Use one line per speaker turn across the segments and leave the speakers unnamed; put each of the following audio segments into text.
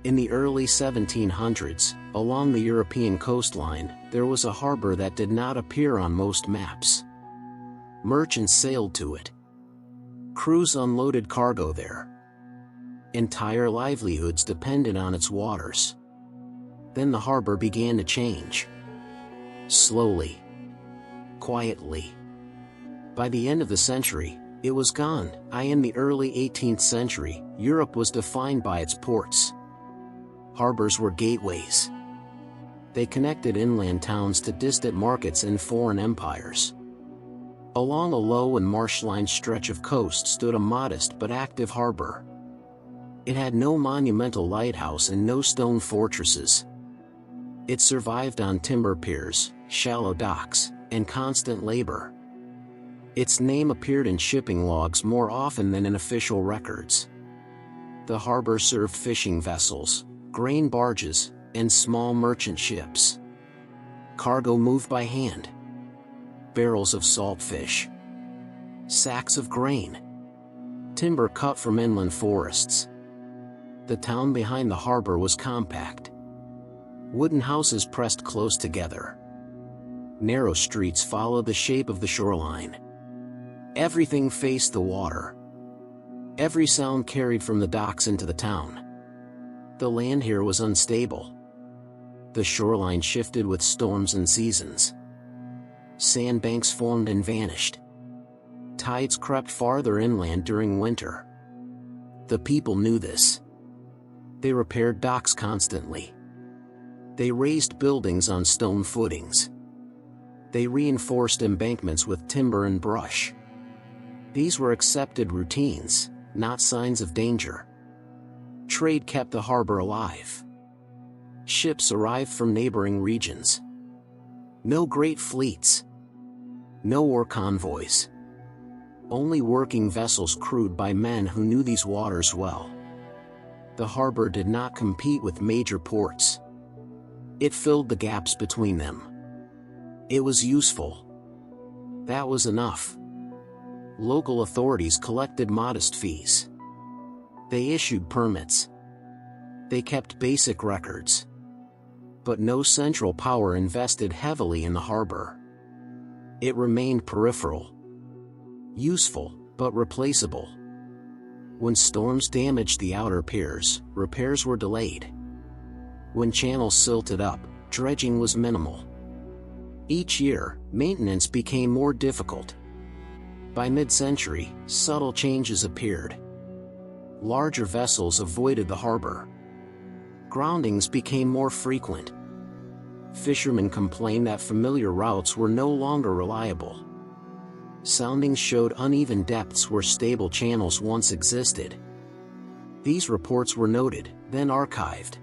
In the early 1700s, along the European coastline, there was a harbor that did not appear on most maps. Merchants sailed to it. Crews unloaded cargo there. Entire livelihoods depended on its waters. Then the harbor began to change. Slowly. Quietly. By the end of the century, it was gone. In the early 18th century, Europe was defined by its ports. Harbors were gateways. They connected inland towns to distant markets and foreign empires. Along a low and marsh-lined stretch of coast stood a modest but active harbor. It had no monumental lighthouse and no stone fortresses. It survived on timber piers, shallow docks, and constant labor. Its name appeared in shipping logs more often than in official records. The harbor served fishing vessels, grain barges, and small merchant ships. Cargo moved by hand. Barrels of salt fish. Sacks of grain. Timber cut from inland forests. The town behind the harbor was compact. Wooden houses pressed close together. Narrow streets followed the shape of the shoreline. Everything faced the water. Every sound carried from the docks into the town. The land here was unstable. The shoreline shifted with storms and seasons. Sandbanks formed and vanished. Tides crept farther inland during winter. The people knew this. They repaired docks constantly. They raised buildings on stone footings. They reinforced embankments with timber and brush. These were accepted routines, not signs of danger. Trade kept the harbor alive. Ships arrived from neighboring regions. No great fleets. No war convoys. Only working vessels crewed by men who knew these waters well. The harbor did not compete with major ports. It filled the gaps between them. It was useful. That was enough. Local authorities collected modest fees. They issued permits. They kept basic records. But no central power invested heavily in the harbor. It remained peripheral. Useful, but replaceable. When storms damaged the outer piers, repairs were delayed. When channels silted up, dredging was minimal. Each year, maintenance became more difficult. By mid-century, subtle changes appeared. Larger vessels avoided the harbor. Groundings became more frequent. Fishermen complained that familiar routes were no longer reliable. Soundings showed uneven depths where stable channels once existed. These reports were noted, then archived.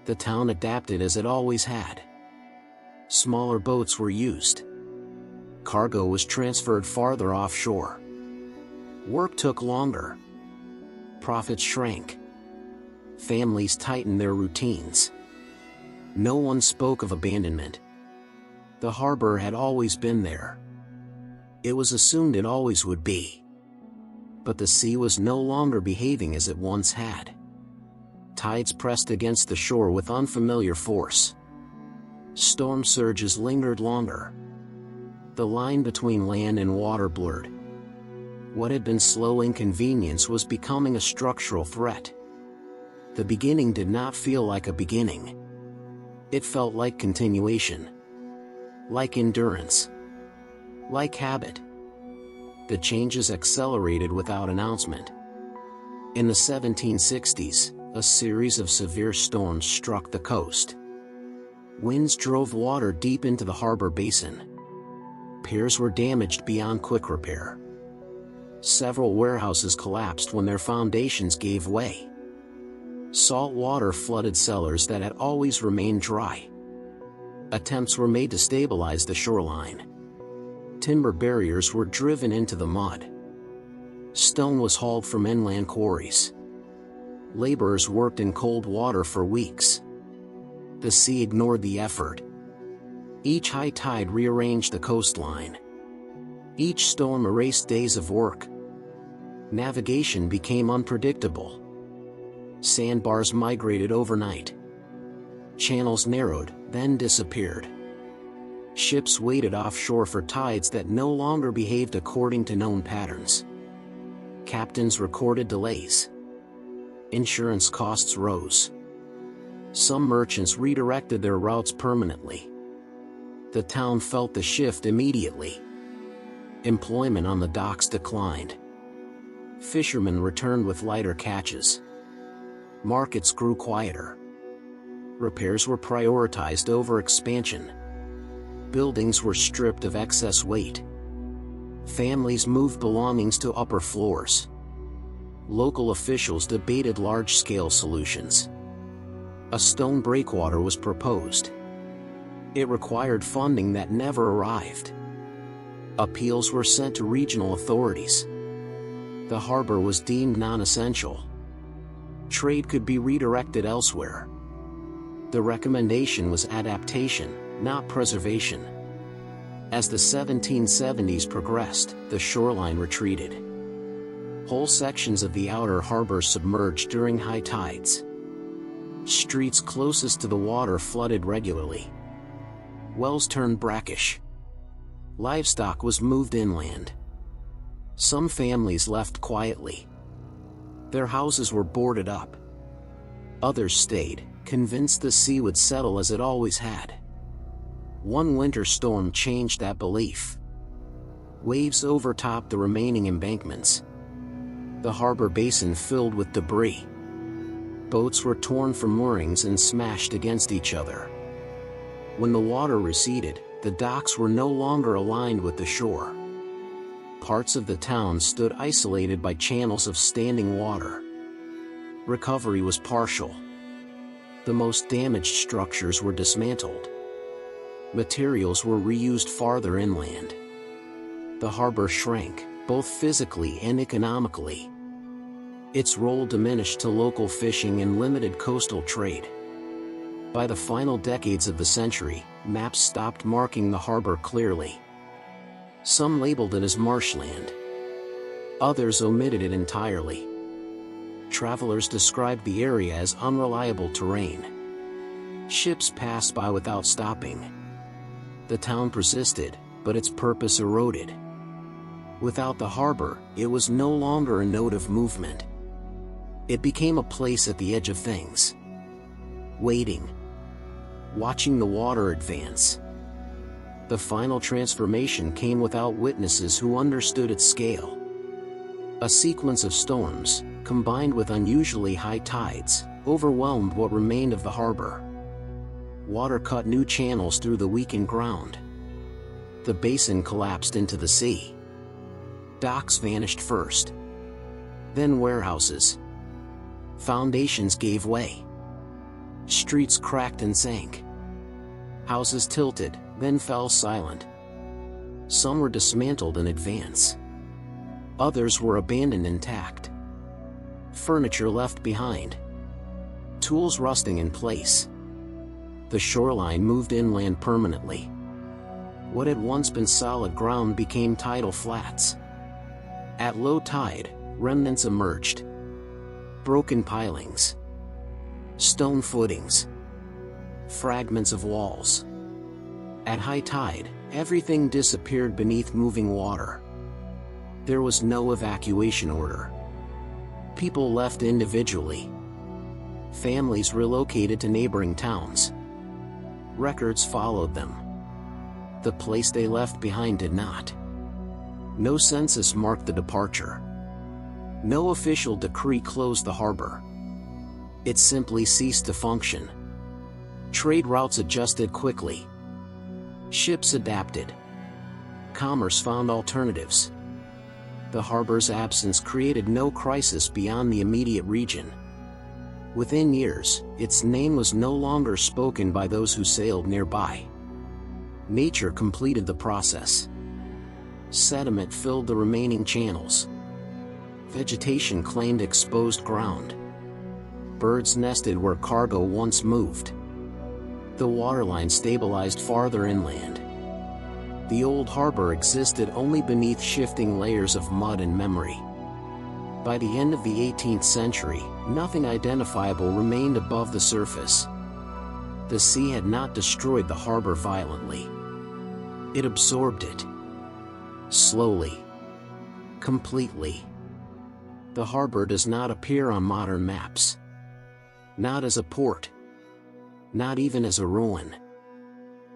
The town adapted as it always had. Smaller boats were used. Cargo was transferred farther offshore. Work took longer. Profits shrank. Families tightened their routines. No one spoke of abandonment. The harbor had always been there. It was assumed it always would be. But the sea was no longer behaving as it once had. Tides pressed against the shore with unfamiliar force. Storm surges lingered longer. The line between land and water blurred. What had been slow inconvenience was becoming a structural threat. The beginning did not feel like a beginning. It felt like continuation. Like endurance. Like habit. The changes accelerated without announcement. In the 1760s, a series of severe storms struck the coast. Winds drove water deep into the harbor basin. Piers were damaged beyond quick repair. Several warehouses collapsed when their foundations gave way. Salt water flooded cellars that had always remained dry. Attempts were made to stabilize the shoreline. Timber barriers were driven into the mud. Stone was hauled from inland quarries. Laborers worked in cold water for weeks. The sea ignored the effort. Each high tide rearranged the coastline. Each storm erased days of work. Navigation became unpredictable. Sandbars migrated overnight. Channels narrowed, then disappeared. Ships waited offshore for tides that no longer behaved according to known patterns. Captains recorded delays. Insurance costs rose. Some merchants redirected their routes permanently. The town felt the shift immediately. Employment on the docks declined. Fishermen returned with lighter catches. Markets grew quieter. Repairs were prioritized over expansion. Buildings were stripped of excess weight. Families moved belongings to upper floors. Local officials debated large-scale solutions. A stone breakwater was proposed. It required funding that never arrived. Appeals were sent to regional authorities. The harbor was deemed non-essential. Trade could be redirected elsewhere. The recommendation was adaptation, not preservation. As the 1770s progressed, the shoreline retreated. Whole sections of the outer harbor submerged during high tides. Streets closest to the water flooded regularly. Wells turned brackish. Livestock was moved inland. Some families left quietly. Their houses were boarded up. Others stayed, convinced the sea would settle as it always had. One winter storm changed that belief. Waves overtopped the remaining embankments. The harbor basin filled with debris. Boats were torn from moorings and smashed against each other. When the water receded, the docks were no longer aligned with the shore. Parts of the town stood isolated by channels of standing water. Recovery was partial. The most damaged structures were dismantled. Materials were reused farther inland. The harbor shrank, both physically and economically. Its role diminished to local fishing and limited coastal trade. By the final decades of the century, maps stopped marking the harbor clearly. Some labeled it as marshland. Others omitted it entirely. Travelers described the area as unreliable terrain. Ships passed by without stopping. The town persisted, but its purpose eroded. Without the harbor, it was no longer a node of movement. It became a place at the edge of things. Waiting. Watching the water advance. The final transformation came without witnesses who understood its scale. A sequence of storms, combined with unusually high tides, overwhelmed what remained of the harbor. Water cut new channels through the weakened ground. The basin collapsed into the sea. Docks vanished first. Then warehouses. Foundations gave way. Streets cracked and sank. Houses tilted, then fell silent. Some were dismantled in advance. Others were abandoned intact. Furniture left behind. Tools rusting in place. The shoreline moved inland permanently. What had once been solid ground became tidal flats. At low tide, remnants emerged. Broken pilings. Stone footings. Fragments of walls. At high tide, everything disappeared beneath moving water. There was no evacuation order. People left individually. Families relocated to neighboring towns. Records followed them. The place they left behind did not. No census marked the departure. No official decree closed the harbor. It simply ceased to function. Trade routes adjusted quickly. Ships adapted. Commerce found alternatives. The harbor's absence created no crisis beyond the immediate region. Within years, its name was no longer spoken by those who sailed nearby. Nature completed the process. Sediment filled the remaining channels. Vegetation claimed exposed ground. Birds nested where cargo once moved. The waterline stabilized farther inland. The old harbor existed only beneath shifting layers of mud and memory. By the end of the 18th century, nothing identifiable remained above the surface. The sea had not destroyed the harbor violently. It absorbed it. Slowly. Completely. The harbor does not appear on modern maps. Not as a port. Not even as a ruin.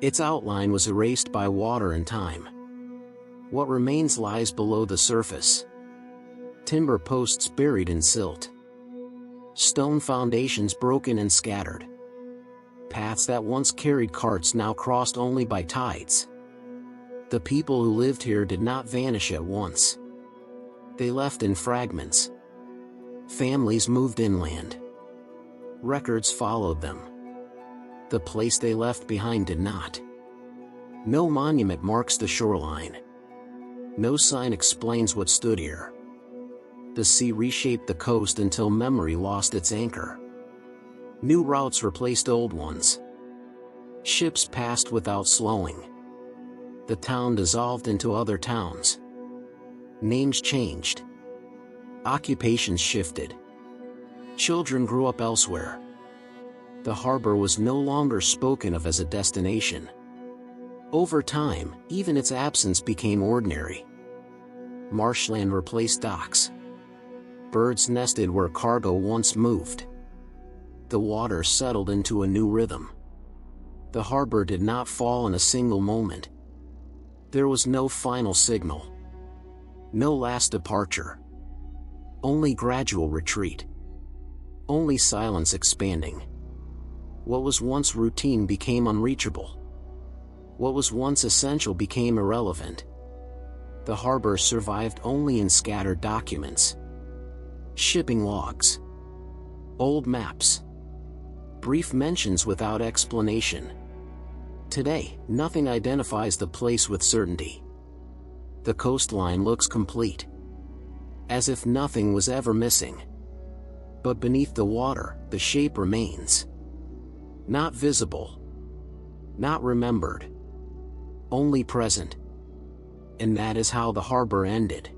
Its outline was erased by water and time. What remains lies below the surface. Timber posts buried in silt. Stone foundations broken and scattered. Paths that once carried carts now crossed only by tides. The people who lived here did not vanish at once. They left in fragments. Families moved inland. Records followed them. The place they left behind did not. No monument marks the shoreline. No sign explains what stood here. The sea reshaped the coast until memory lost its anchor. New routes replaced old ones. Ships passed without slowing. The town dissolved into other towns. Names changed. Occupations shifted. Children grew up elsewhere. The harbor was no longer spoken of as a destination. Over time, even its absence became ordinary. Marshland replaced docks. Birds nested where cargo once moved. The water settled into a new rhythm. The harbor did not fall in a single moment. There was no final signal. No last departure. Only gradual retreat. Only silence expanding. What was once routine became unreachable. What was once essential became irrelevant. The harbor survived only in scattered documents. Shipping logs. Old maps. Brief mentions without explanation. Today, nothing identifies the place with certainty. The coastline looks complete. As if nothing was ever missing. But beneath the water, the shape remains. Not visible. Not remembered. Only present. And that is how the harbor ended.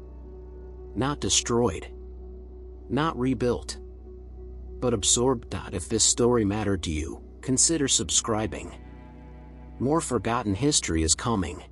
Not destroyed. Not rebuilt. But absorbed. If this story mattered to you, consider subscribing. More forgotten history is coming.